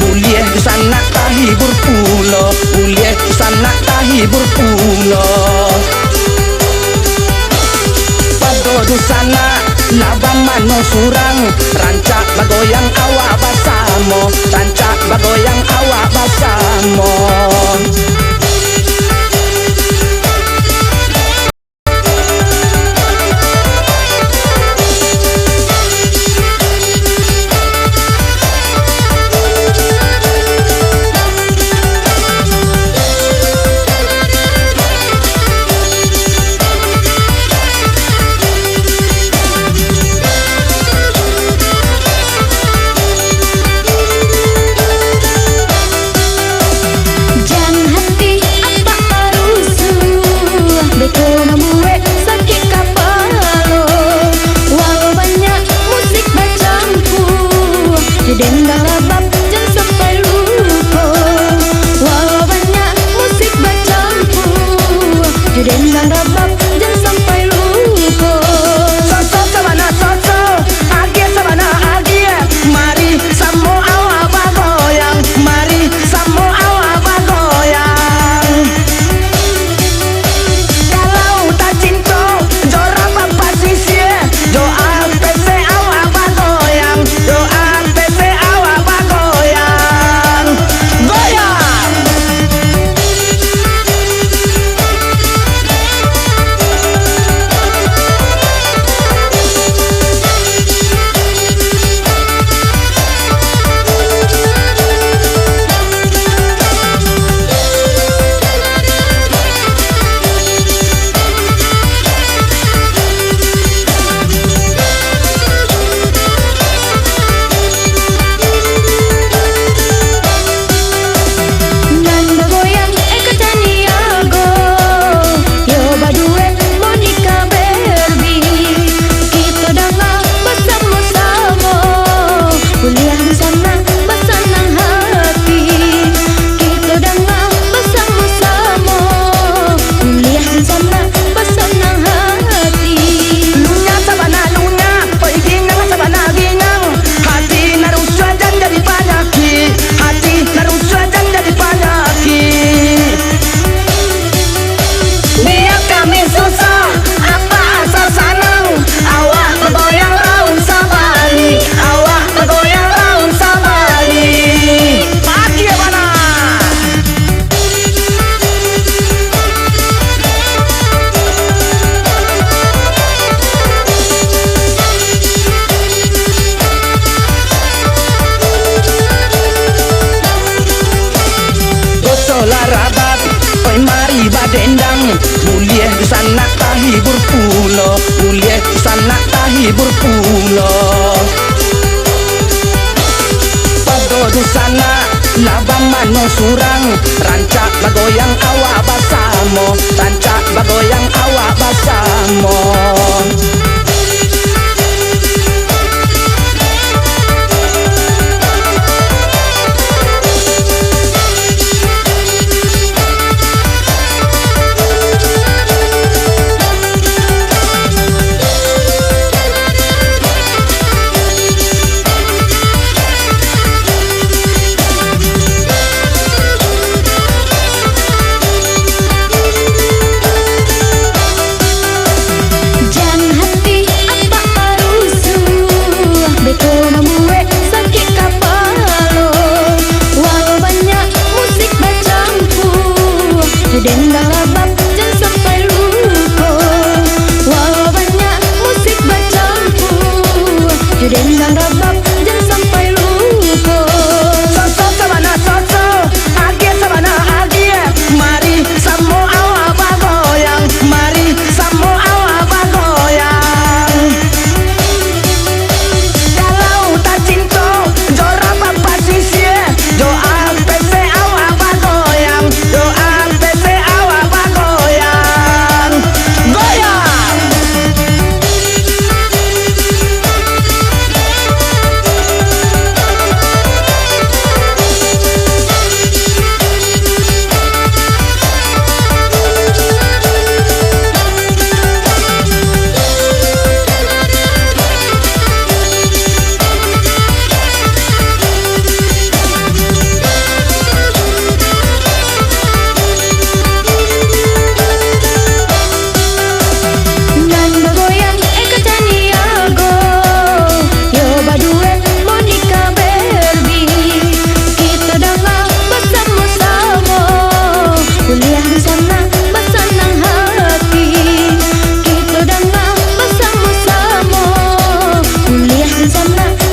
Ulih di sana tak hibur pula, ulih di sana tak hibur pula. Pada di sana laba mano surang, rancak bagoyang awak basamo, rancak bagoyang awak basamo. Dendang rabab jangan sampai lupa, walau banyak musik bercampur. Dendang rabab jangan sampai lupa. Soso sabana soso, agia sabana agia. Mari samo awak bagoyang, mari samo awak bagoyang. Kalau tak cinta, jora papa sisir, doa PC awak bagoyang, doa PC awak bagoyang. Goyang. Nanda goyang Eka Caniago, yo badue Monica Berbi. Kita dengar bersama-sama, kuliah di sana bersenang hati. Kita dengar bersama-sama, kuliah di sana bersenang hati. Lunya sabana lunya, oi ginang sabana ginang. Hati naruswa dan jadi panyaki, hati naruswa dan jadi panyaki. Biar kami susah, apa asal sanang. Awak bergoyang raung sabali, awak bergoyang raung sabali. Pagi ya mana? Gosolah rabat, oi mari badendang. Ulih di sana tak hibur pula, ulih di sana tak hibur pula. Pada di sana laba mano surang, rancak bagoyang awak basamo, rancak bagoyang awak basamo. Jangan hati apa harusu, beko membuat sakit kepala. Walau banyak musik bercampur, dendang rabab jangan sampai lupa. Walau banyak musik bercampur, dendang rabab jangan sampai lupa. Soso sabana soso, agia sabana agia. Mari samo awak bagoyang, mari samo awak bagoyang. Kalau tak cinta, jora papa sisir, doa PC awak bagoyang, doa PC awak sana